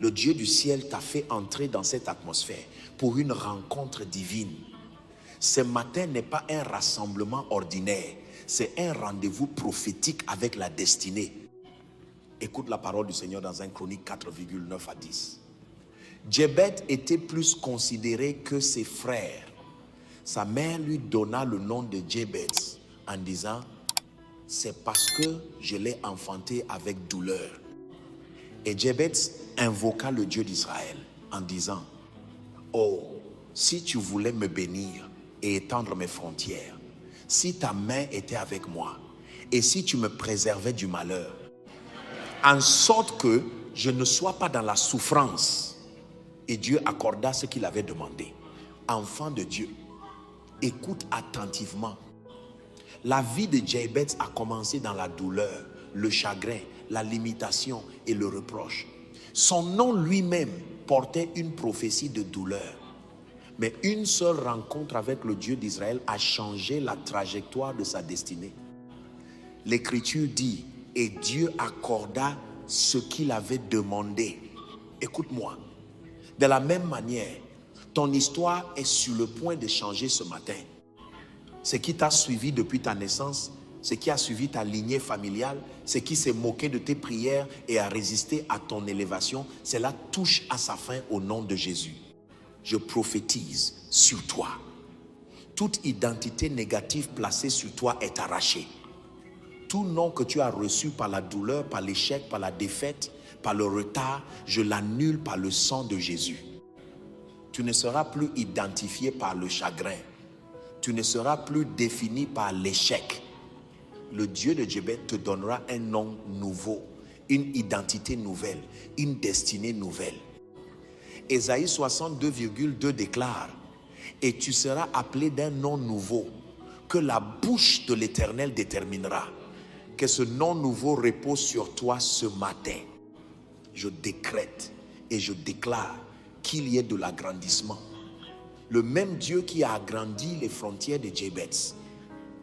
Le Dieu du ciel t'a fait entrer dans cette atmosphère pour une rencontre divine. Ce matin n'est pas un rassemblement ordinaire, c'est un rendez-vous prophétique avec la destinée. Écoute la parole du Seigneur dans 1 Chronique 4,9 à 10. Djébet était plus considéré que ses frères. Sa mère lui donna le nom de Djébet en disant, c'est parce que je l'ai enfanté avec douleur. Et Djébet invoqua le Dieu d'Israël en disant, oh, si tu voulais me bénir et étendre mes frontières, si ta main était avec moi et si tu me préservais du malheur, en sorte que je ne sois pas dans la souffrance. Et Dieu accorda ce qu'il avait demandé. Enfant de Dieu, écoute attentivement. La vie de Djébet a commencé dans la douleur, le chagrin, la limitation et le reproche. Son nom lui-même portait une prophétie de douleur. Mais une seule rencontre avec le Dieu d'Israël a changé la trajectoire de sa destinée. L'Écriture dit, et Dieu accorda ce qu'il avait demandé. Écoute-moi. De la même manière, ton histoire est sur le point de changer ce matin. Ce qui t'a suivi depuis ta naissance, ce qui a suivi ta lignée familiale, ce qui s'est moqué de tes prières et a résisté à ton élévation, cela touche à sa fin au nom de Jésus. Je prophétise sur toi. Toute identité négative placée sur toi est arrachée. Tout nom que tu as reçu par la douleur, par l'échec, par la défaite, par le retard, je l'annule par le sang de Jésus. Tu ne seras plus identifié par le chagrin. Tu ne seras plus défini par l'échec. Le Dieu de Djébet te donnera un nom nouveau, une identité nouvelle, une destinée nouvelle. Ésaïe 62,2 déclare, et tu seras appelé d'un nom nouveau que la bouche de l'Éternel déterminera. Que ce nom nouveau repose sur toi ce matin. Je décrète et je déclare qu'il y ait de l'agrandissement. Le même Dieu qui a agrandi les frontières de Djébet,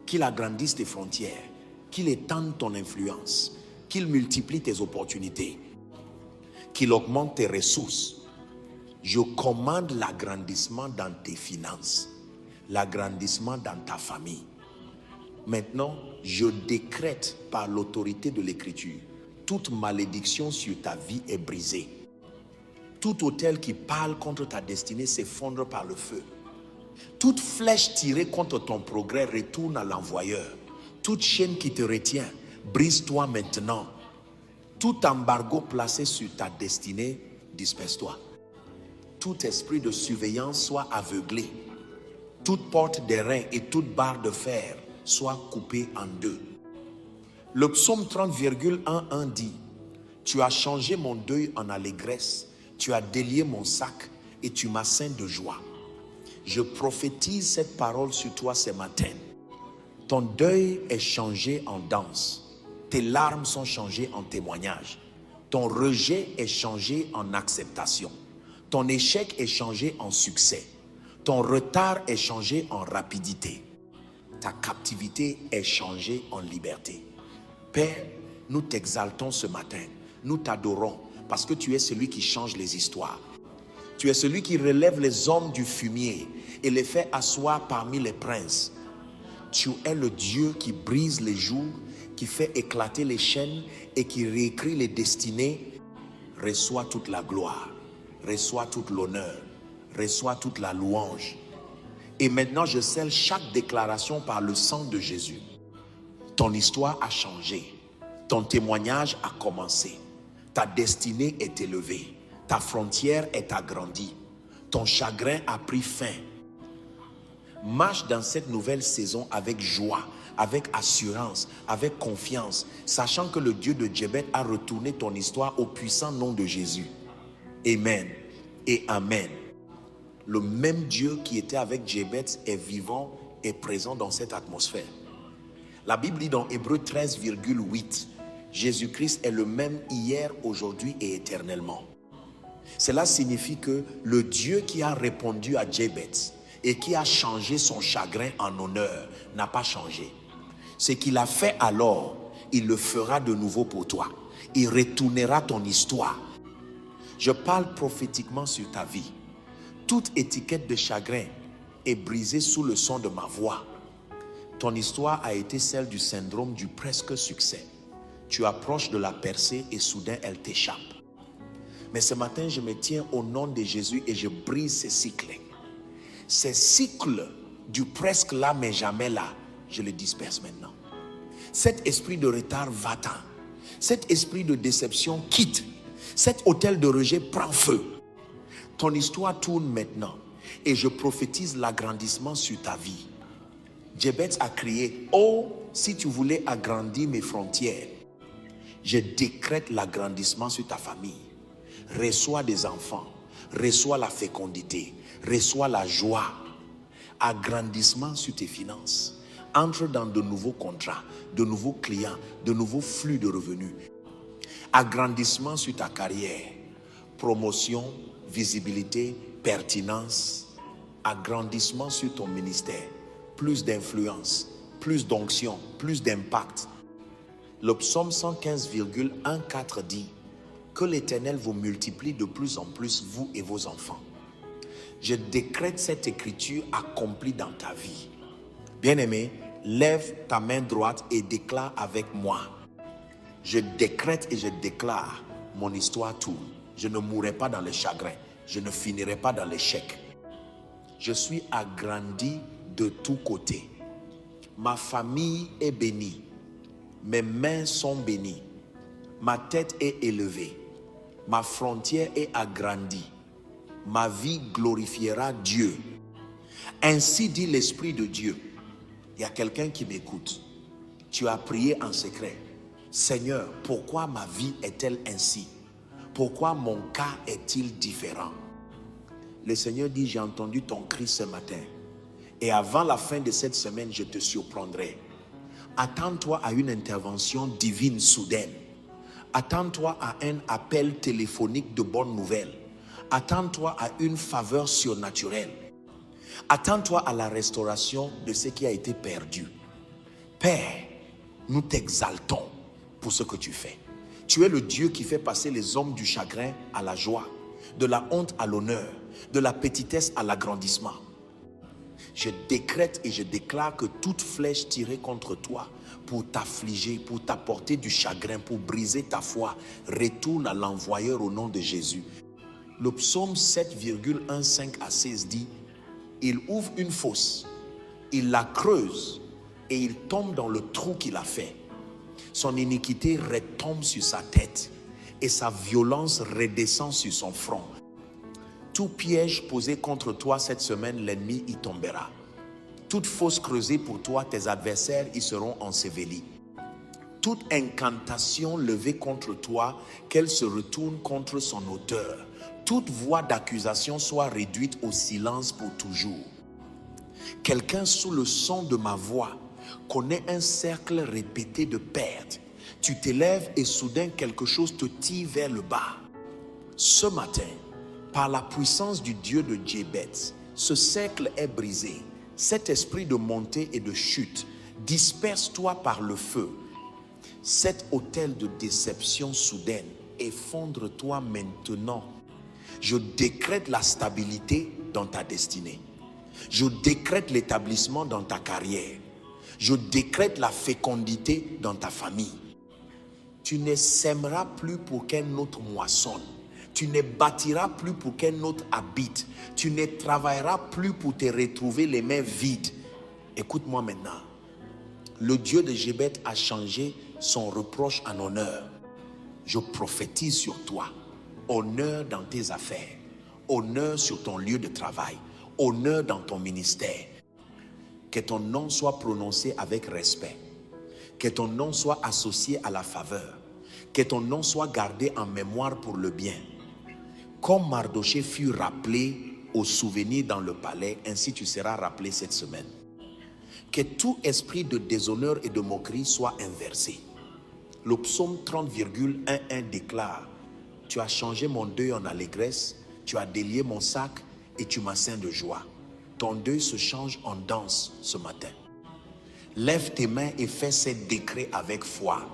qu'il agrandisse tes frontières, qu'il étende ton influence, qu'il multiplie tes opportunités, qu'il augmente tes ressources. Je commande l'agrandissement dans tes finances, l'agrandissement dans ta famille. Maintenant, je décrète par l'autorité de l'Écriture, toute malédiction sur ta vie est brisée. Tout autel qui parle contre ta destinée s'effondre par le feu. Toute flèche tirée contre ton progrès retourne à l'envoyeur. Toute chaîne qui te retient, brise-toi maintenant. Tout embargo placé sur ta destinée, disperse-toi. Tout esprit de surveillance soit aveuglé. Toute porte d'airain et toute barre de fer soit coupée en deux. Le psaume 30,11 dit, tu as changé mon deuil en allégresse, tu as délié mon sac et tu m'as ceint de joie. Je prophétise cette parole sur toi ce matin. Ton deuil est changé en danse. Tes larmes sont changées en témoignage. Ton rejet est changé en acceptation. Ton échec est changé en succès. Ton retard est changé en rapidité. Ta captivité est changée en liberté. Père, nous t'exaltons ce matin. Nous t'adorons parce que tu es celui qui change les histoires. Tu es celui qui relève les hommes du fumier et les fait asseoir parmi les princes. Tu es le Dieu qui brise les jougs, qui fait éclater les chaînes et qui réécrit les destinées. Reçois toute la gloire, reçois toute l'honneur, reçois toute la louange. Et maintenant, je scelle chaque déclaration par le sang de Jésus. Ton histoire a changé. Ton témoignage a commencé. Ta destinée est élevée. Ta frontière est agrandie. Ton chagrin a pris fin. Marche dans cette nouvelle saison avec joie, avec assurance, avec confiance, sachant que le Dieu de Djébet a retourné ton histoire au puissant nom de Jésus. Amen et Amen. Le même Dieu qui était avec Djébet est vivant et présent dans cette atmosphère. La Bible dit dans Hébreux 13,8, Jésus-Christ est le même hier, aujourd'hui et éternellement. Cela signifie que le Dieu qui a répondu à Djébet et qui a changé son chagrin en honneur n'a pas changé. Ce qu'il a fait alors, il le fera de nouveau pour toi. Il retournera ton histoire. Je parle prophétiquement sur ta vie. Toute étiquette de chagrin est brisée sous le son de ma voix. Ton histoire a été celle du syndrome du presque succès. Tu approches de la percée et soudain elle t'échappe. Mais ce matin, je me tiens au nom de Jésus et je brise ces cycles. Ces cycles du presque là mais jamais là, je les disperse maintenant. Cet esprit de retard va-t'en. Cet esprit de déception quitte. Cet hôtel de rejet prend feu. Ton histoire tourne maintenant et je prophétise l'agrandissement sur ta vie. Jebet a crié, oh, si tu voulais agrandir mes frontières. Je décrète l'agrandissement sur ta famille. Reçois des enfants, reçois la fécondité, reçois la joie. Agrandissement sur tes finances. Entre dans de nouveaux contrats, de nouveaux clients, de nouveaux flux de revenus. Agrandissement sur ta carrière. Promotion, visibilité, pertinence. Agrandissement sur ton ministère. Plus d'influence, plus d'onction, plus d'impact. Le psaume 115,14 dit que l'Éternel vous multiplie de plus en plus, vous et vos enfants. Je décrète cette écriture accomplie dans ta vie. Bien-aimé, lève ta main droite et déclare avec moi. Je décrète et je déclare, mon histoire tourne. Je ne mourrai pas dans le chagrin. Je ne finirai pas dans l'échec. Je suis agrandi de tous côtés. Ma famille est bénie. Mes mains sont bénies. Ma tête est élevée. Ma frontière est agrandie. Ma vie glorifiera Dieu. Ainsi dit l'Esprit de Dieu. Il y a quelqu'un qui m'écoute. Tu as prié en secret. Seigneur, pourquoi ma vie est-elle ainsi? Pourquoi mon cas est-il différent? Le Seigneur dit, j'ai entendu ton cri ce matin. Et avant la fin de cette semaine, je te surprendrai. Attends-toi à une intervention divine soudaine. Attends-toi à un appel téléphonique de bonnes nouvelles. Attends-toi à une faveur surnaturelle. Attends-toi à la restauration de ce qui a été perdu. Père, nous t'exaltons pour ce que tu fais. Tu es le Dieu qui fait passer les hommes du chagrin à la joie, de la honte à l'honneur, de la petitesse à l'agrandissement. Je décrète et je déclare que toute flèche tirée contre toi pour t'affliger, pour t'apporter du chagrin, pour briser ta foi, retourne à l'envoyeur au nom de Jésus. Le psaume 7,15 à 16 dit, il ouvre une fosse, il la creuse et il tombe dans le trou qu'il a fait. Son iniquité retombe sur sa tête et sa violence redescend sur son front. Tout piège posé contre toi cette semaine, l'ennemi y tombera. Toute fosse creusée pour toi, tes adversaires y seront ensevelis. Toute incantation levée contre toi, qu'elle se retourne contre son auteur. Toute voix d'accusation soit réduite au silence pour toujours. Quelqu'un sous le son de ma voix connaît un cercle répété de pertes. Tu t'élèves et soudain quelque chose te tire vers le bas. Ce matin, par la puissance du Dieu de Jebet, ce cercle est brisé. Cet esprit de montée et de chute, disperse-toi par le feu. Cet hôtel de déception soudaine, effondre-toi maintenant. Je décrète la stabilité dans ta destinée. Je décrète l'établissement dans ta carrière. Je décrète la fécondité dans ta famille. Tu ne sèmeras plus pour qu'un autre moissonne. Tu ne bâtiras plus pour qu'un autre habite. Tu ne travailleras plus pour te retrouver les mains vides. Écoute-moi maintenant. Le Dieu de Jebet a changé son reproche en honneur. Je prophétise sur toi. Honneur dans tes affaires. Honneur sur ton lieu de travail. Honneur dans ton ministère. Que ton nom soit prononcé avec respect. Que ton nom soit associé à la faveur. Que ton nom soit gardé en mémoire pour le bien. Comme Mardoché fut rappelé au souvenir dans le palais, ainsi tu seras rappelé cette semaine. Que tout esprit de déshonneur et de moquerie soit inversé. Le psaume 30,11 déclare, tu as changé mon deuil en allégresse, tu as délié mon sac et tu m'as ceint de joie. Ton deuil se change en danse ce matin. Lève tes mains et fais ces décrets avec foi.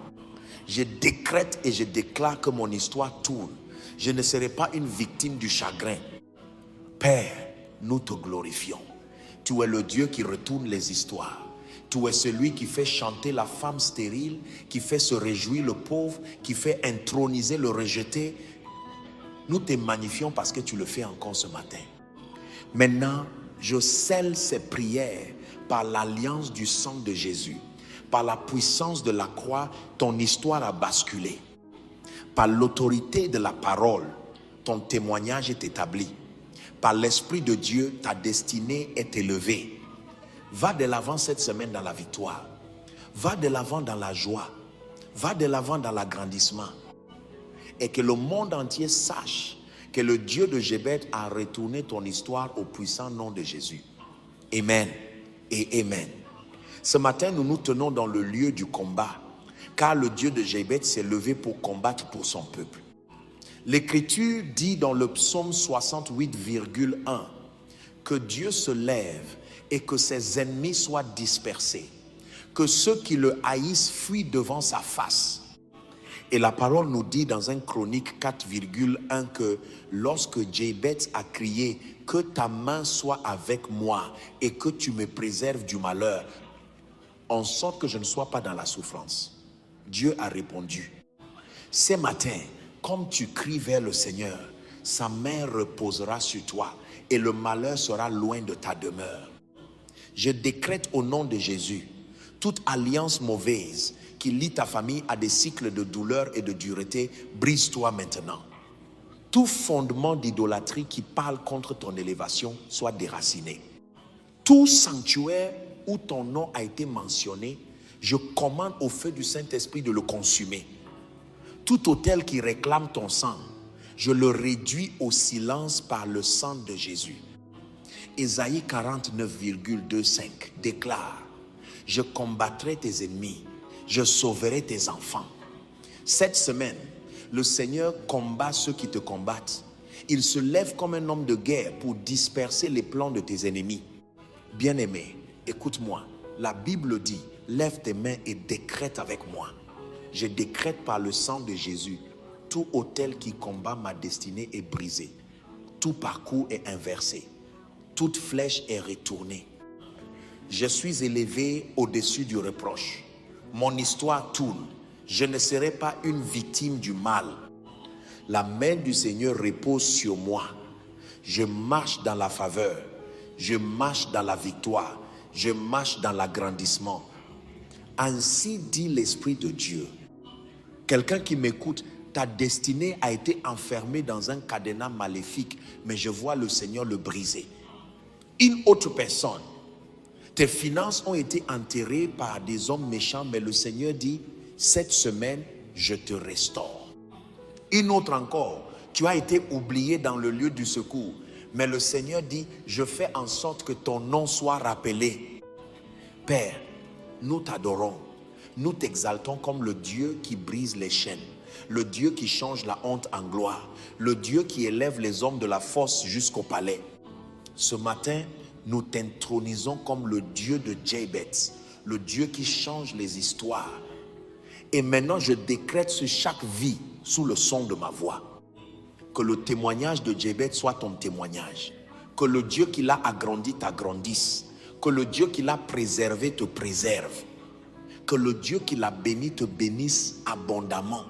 Je décrète et je déclare que mon histoire tourne. Je ne serai pas une victime du chagrin. Père, nous te glorifions. Tu es le Dieu qui retourne les histoires. Tu es celui qui fait chanter la femme stérile, qui fait se réjouir le pauvre, qui fait introniser le rejeté. Nous te magnifions parce que tu le fais encore ce matin. Maintenant, je scelle ces prières par l'alliance du sang de Jésus. Par la puissance de la croix, ton histoire a basculé. Par l'autorité de la parole, ton témoignage est établi. Par l'Esprit de Dieu, ta destinée est élevée. Va de l'avant cette semaine dans la victoire. Va de l'avant dans la joie. Va de l'avant dans l'agrandissement. Et que le monde entier sache que le Dieu de Jébet a retourné ton histoire au puissant nom de Jésus. Amen et Amen. Ce matin, nous nous tenons dans le lieu du combat, car le Dieu de Jébet s'est levé pour combattre pour son peuple. L'Écriture dit dans le psaume 68,1 que Dieu se lève et que ses ennemis soient dispersés, que ceux qui le haïssent fuient devant sa face. Et la parole nous dit dans un Chronique 4,1 que lorsque Jébet a crié que ta main soit avec moi et que tu me préserves du malheur, en sorte que je ne sois pas dans la souffrance, Dieu a répondu. Ce matin, comme tu cries vers le Seigneur, sa main reposera sur toi et le malheur sera loin de ta demeure. Je décrète au nom de Jésus, toute alliance mauvaise qui lie ta famille à des cycles de douleur et de dureté, brise-toi maintenant. Tout fondement d'idolâtrie qui parle contre ton élévation soit déraciné. Tout sanctuaire où ton nom a été mentionné, je commande au feu du Saint-Esprit de le consumer. Tout autel qui réclame ton sang, je le réduis au silence par le sang de Jésus. Ésaïe 49,25 déclare: je combattrai tes ennemis, je sauverai tes enfants. Cette semaine, le Seigneur combat ceux qui te combattent. Il se lève comme un homme de guerre pour disperser les plans de tes ennemis. Bien-aimé, écoute-moi, la Bible dit: lève tes mains et décrète avec moi. Je décrète par le sang de Jésus, tout autel qui combat ma destinée est brisé, tout parcours est inversé, toute flèche est retournée. Je suis élevé au-dessus du reproche. Mon histoire tourne. Je ne serai pas une victime du mal. La main du Seigneur repose sur moi. Je marche dans la faveur. Je marche dans la victoire. Je marche dans l'agrandissement. Ainsi dit l'Esprit de Dieu. Quelqu'un qui m'écoute, ta destinée a été enfermée dans un cadenas maléfique, mais je vois le Seigneur le briser. Une autre personne, tes finances ont été enterrées par des hommes méchants, mais le Seigneur dit: cette semaine, je te restaure. Une autre encore, tu as été oublié dans le lieu du secours, mais le Seigneur dit: je fais en sorte que ton nom soit rappelé. Père, nous t'adorons, nous t'exaltons comme le Dieu qui brise les chaînes, le Dieu qui change la honte en gloire, le Dieu qui élève les hommes de la force jusqu'au palais. Ce matin, nous t'intronisons comme le Dieu de Jébet, le Dieu qui change les histoires. Et maintenant, je décrète sur chaque vie, sous le son de ma voix, que le témoignage de Jébet soit ton témoignage, que le Dieu qui l'a agrandi t'agrandisse, que le Dieu qui l'a préservé te préserve, que le Dieu qui l'a béni te bénisse abondamment,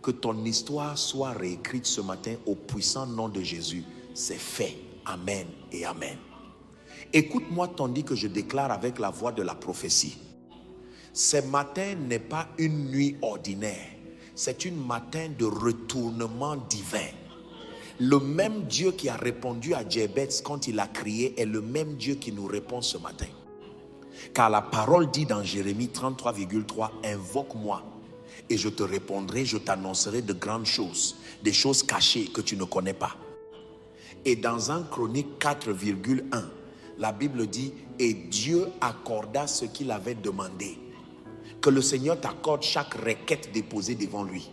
que ton histoire soit réécrite ce matin au puissant nom de Jésus. C'est fait. Amen et Amen. Écoute-moi tandis que je déclare avec la voix de la prophétie. Ce matin n'est pas une nuit ordinaire, c'est une matin de retournement divin. Le même Dieu qui a répondu à Jébet quand il a crié est le même Dieu qui nous répond ce matin. Car la parole dit dans Jérémie 33,3, invoque-moi et je te répondrai, je t'annoncerai de grandes choses, des choses cachées que tu ne connais pas. Et dans un Chronique 4,1, la Bible dit: et Dieu accorda ce qu'il avait demandé. Que le Seigneur t'accorde chaque requête déposée devant lui.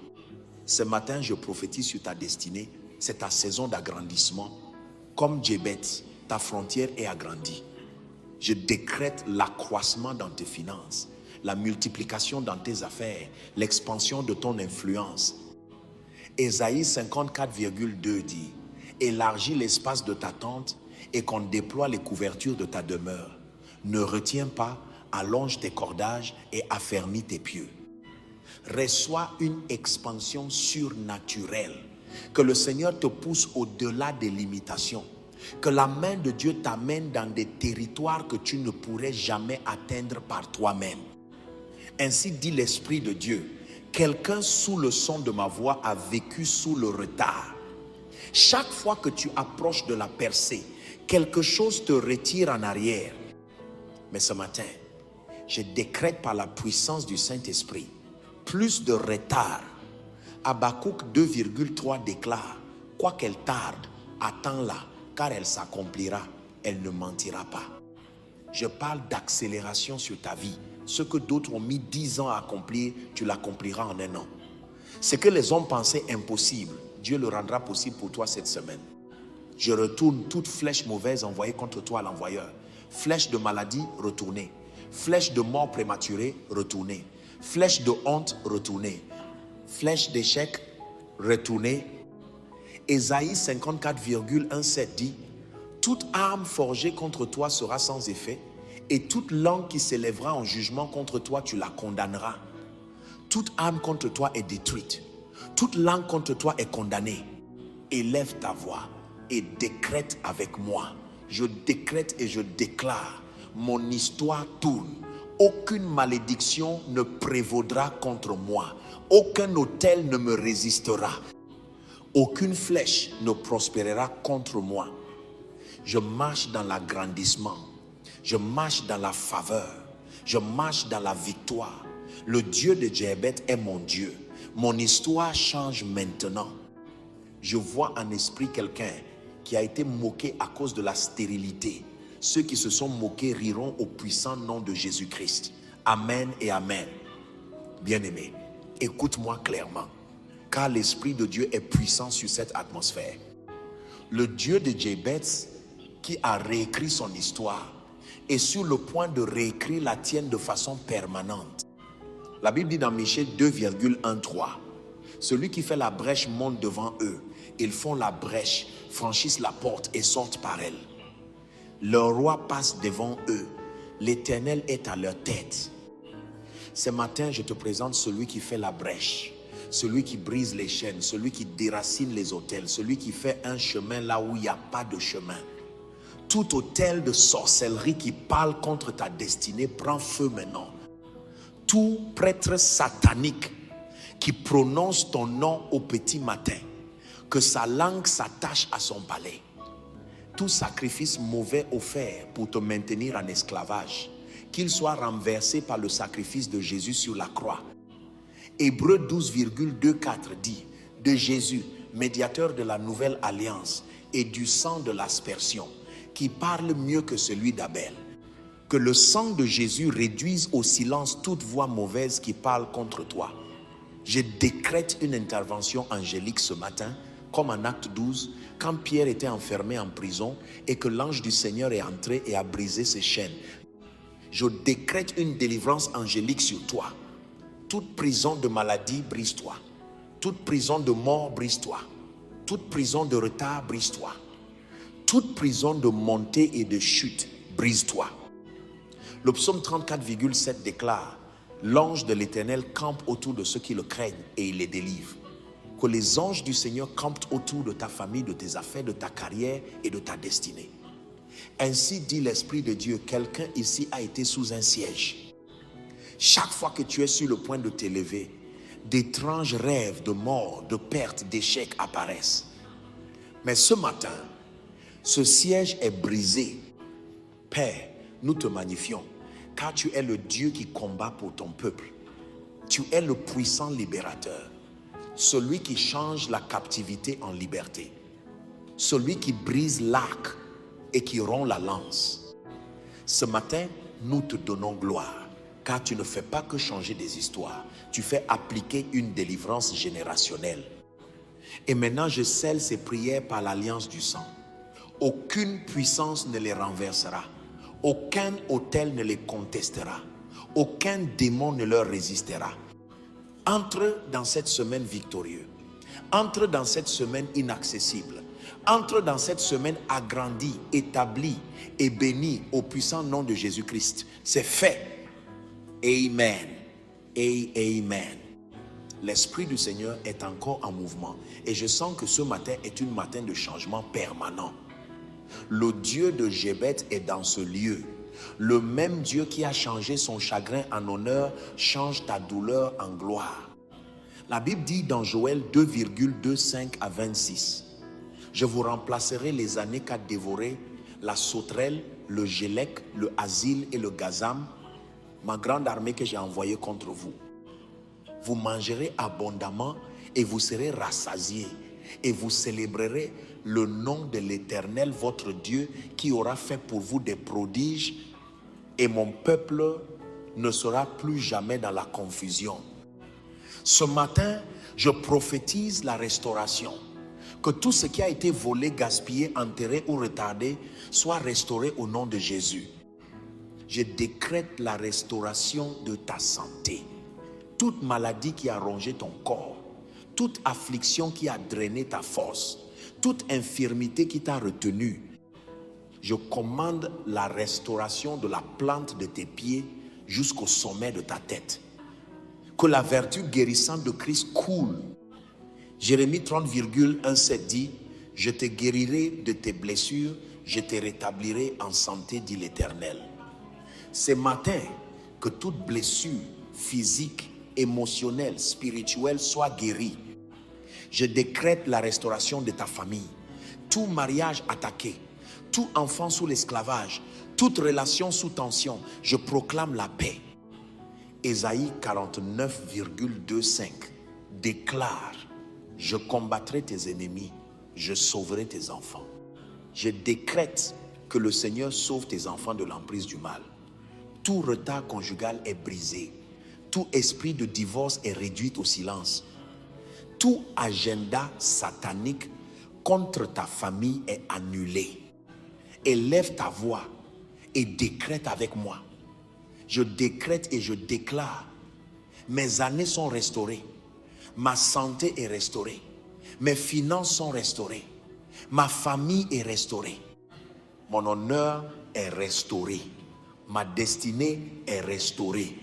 Ce matin, je prophétise sur ta destinée. C'est ta saison d'agrandissement. Comme Jébet, ta frontière est agrandie. Je décrète l'accroissement dans tes finances, la multiplication dans tes affaires, l'expansion de ton influence. Ésaïe 54,2 dit, élargis l'espace de ta tente et qu'on déploie les couvertures de ta demeure. Ne retiens pas, allonge tes cordages et affermis tes pieux. Reçois une expansion surnaturelle. Que le Seigneur te pousse au-delà des limitations. Que la main de Dieu t'amène dans des territoires que tu ne pourrais jamais atteindre par toi-même. Ainsi dit l'Esprit de Dieu. Quelqu'un sous le son de ma voix a vécu sous le retard. Chaque fois que tu approches de la percée, quelque chose te retire en arrière. Mais ce matin, je décrète par la puissance du Saint-Esprit plus de retard. Habakkuk 2,3 déclare, quoi qu'elle tarde, attends-la, car elle s'accomplira, elle ne mentira pas. Je parle d'accélération sur ta vie. Ce que d'autres ont mis 10 ans à accomplir, tu l'accompliras en 1 an. Ce que les hommes pensaient impossible, Dieu le rendra possible pour toi cette semaine. Je retourne toute flèche mauvaise envoyée contre toi à l'envoyeur. Flèche de maladie, retournée. Flèche de mort prématurée, retournée. Flèche de honte, retournée. Flèche d'échec, retournée. Ésaïe 54,17 dit, toute arme forgée contre toi sera sans effet, et toute langue qui s'élèvera en jugement contre toi, tu la condamneras. Toute arme contre toi est détruite. Toute langue contre toi est condamnée. Élève ta voix et décrète avec moi. Je décrète et je déclare, mon histoire tourne. Aucune malédiction ne prévaudra contre moi. Aucun autel ne me résistera. Aucune flèche ne prospérera contre moi. Je marche dans l'agrandissement. Je marche dans la faveur. Je marche dans la victoire. Le Dieu de Djebet est mon Dieu. Mon histoire change maintenant. Je vois en esprit quelqu'un qui a été moqué à cause de la stérilité. Ceux qui se sont moqués riront au puissant nom de Jésus-Christ. Amen et amen. Bien-aimé, écoute-moi clairement, car l'Esprit de Dieu est puissant sur cette atmosphère. Le Dieu de Djebet qui a réécrit son histoire est sur le point de réécrire la tienne de façon permanente. La Bible dit dans Michée 2,13, celui qui fait la brèche monte devant eux. Ils font la brèche, franchissent la porte et sortent par elle. Le roi passe devant eux. L'Éternel est à leur tête. Ce matin, je te présente celui qui fait la brèche, celui qui brise les chaînes, celui qui déracine les autels, celui qui fait un chemin là où il n'y a pas de chemin. Tout autel de sorcellerie qui parle contre ta destinée prend feu maintenant. Tout prêtre satanique qui prononce ton nom au petit matin, que sa langue s'attache à son palais. Tout sacrifice mauvais offert pour te maintenir en esclavage, qu'il soit renversé par le sacrifice de Jésus sur la croix. Hébreux 12,24 dit, de Jésus, médiateur de la nouvelle alliance et du sang de l'aspersion, qui parle mieux que celui d'Abel. Que le sang de Jésus réduise au silence toute voix mauvaise qui parle contre toi. Je décrète une intervention angélique ce matin, comme en Acte 12, quand Pierre était enfermé en prison et que l'ange du Seigneur est entré et a brisé ses chaînes. Je décrète une délivrance angélique sur toi. Toute prison de maladie, brise-toi. Toute prison de mort, brise-toi. Toute prison de retard, brise-toi. Toute prison de montée et de chute, brise-toi. Le psaume 34,7 déclare, l'ange de l'Éternel campe autour de ceux qui le craignent et il les délivre. Que les anges du Seigneur campent autour de ta famille, de tes affaires, de ta carrière et de ta destinée. Ainsi dit l'Esprit de Dieu, quelqu'un ici a été sous un siège. Chaque fois que tu es sur le point de t'élever, d'étranges rêves de mort, de perte, d'échec apparaissent. Mais ce matin, ce siège est brisé. Père, nous te magnifions, car tu es le Dieu qui combat pour ton peuple. Tu es le puissant libérateur, celui qui change la captivité en liberté, celui qui brise l'arc et qui rompt la lance. Ce matin, nous te donnons gloire, car tu ne fais pas que changer des histoires, tu fais appliquer une délivrance générationnelle. Et maintenant, je scelle ces prières par l'alliance du sang. Aucune puissance ne les renversera. Aucun autel ne les contestera. Aucun démon ne leur résistera. Entre dans cette semaine victorieuse. Entre dans cette semaine inaccessible. Entre dans cette semaine agrandie, établie et bénie au puissant nom de Jésus-Christ. C'est fait. Amen. Et amen. L'Esprit du Seigneur est encore en mouvement. Et je sens que ce matin est un matin de changement permanent. Le Dieu de Jébet est dans ce lieu. Le même Dieu qui a changé son chagrin en honneur change ta douleur en gloire. La Bible dit dans Joël 2,25 à 26. Je vous remplacerai les années qu'a dévoré la sauterelle, le gélec, le asile et le gazam, ma grande armée que j'ai envoyée contre vous. Vous mangerez abondamment et vous serez rassasiés. Et vous célébrerez le nom de l'Éternel, votre Dieu, qui aura fait pour vous des prodiges. Et mon peuple ne sera plus jamais dans la confusion. Ce matin, je prophétise la restauration. Que tout ce qui a été volé, gaspillé, enterré ou retardé soit restauré au nom de Jésus. Je décrète la restauration de ta santé. Toute maladie qui a rongé ton corps, toute affliction qui a drainé ta force, toute infirmité qui t'a retenu, je commande la restauration de la plante de tes pieds jusqu'au sommet de ta tête. Que la vertu guérissante de Christ coule. Jérémie 30,17 dit, je te guérirai de tes blessures, je te rétablirai en santé, dit l'Éternel. Ce matin, que toute blessure physique, émotionnelle, spirituelle soit guérie. Je décrète la restauration de ta famille. Tout mariage attaqué, tout enfant sous l'esclavage, toute relation sous tension, je proclame la paix. Ésaïe 49,25 déclare, je combattrai tes ennemis, je sauverai tes enfants. Je décrète que le Seigneur sauve tes enfants de l'emprise du mal. Tout retard conjugal est brisé. Tout esprit de divorce est réduit au silence. Tout agenda satanique contre ta famille est annulé. Élève ta voix et décrète avec moi. Je décrète et je déclare, mes années sont restaurées, ma santé est restaurée, mes finances sont restaurées, ma famille est restaurée, mon honneur est restauré, ma destinée est restaurée.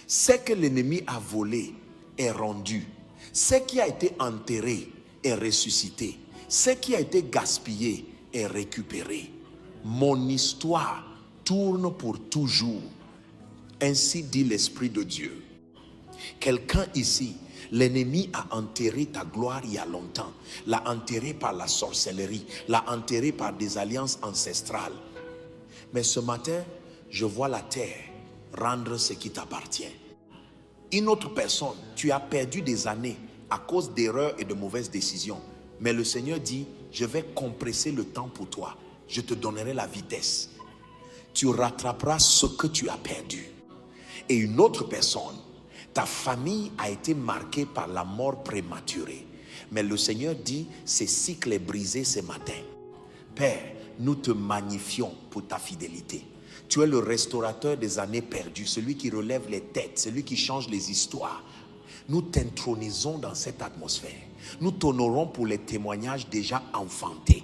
Ce que l'ennemi a volé est rendu, ce qui a été enterré est ressuscité, ce qui a été gaspillé est récupéré. Mon histoire tourne pour toujours. Ainsi dit l'Esprit de Dieu. Quelqu'un ici, l'ennemi a enterré ta gloire il y a longtemps. L'a enterré par la sorcellerie, l'a enterré par des alliances ancestrales. Mais ce matin, je vois la terre rendre ce qui t'appartient. Une autre personne, tu as perdu des années à cause d'erreurs et de mauvaises décisions. Mais le Seigneur dit, je vais compresser le temps pour toi. Je te donnerai la vitesse. Tu rattraperas ce que tu as perdu. Et une autre personne, ta famille a été marquée par la mort prématurée. Mais le Seigneur dit, ce cycle est brisé ce matin. Père, nous te magnifions pour ta fidélité. Tu es le restaurateur des années perdues, celui qui relève les têtes, celui qui change les histoires. Nous t'intronisons dans cette atmosphère. Nous t'honorons pour les témoignages déjà enfantés.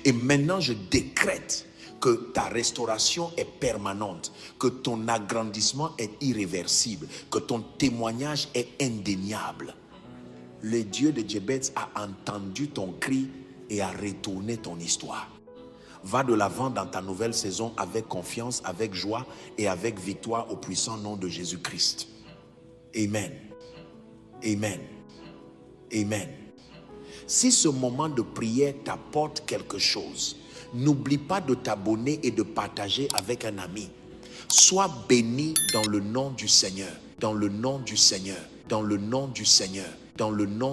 Et maintenant, je décrète que ta restauration est permanente, que ton agrandissement est irréversible, que ton témoignage est indéniable. Le Dieu de Jébet a entendu ton cri et a retourné ton histoire. Va de l'avant dans ta nouvelle saison avec confiance, avec joie et avec victoire au puissant nom de Jésus-Christ. Amen. Amen. Amen. Si ce moment de prière t'apporte quelque chose, n'oublie pas de t'abonner et de partager avec un ami. Sois béni dans le nom du Seigneur, dans le nom du Seigneur, dans le nom du Seigneur, dans le nom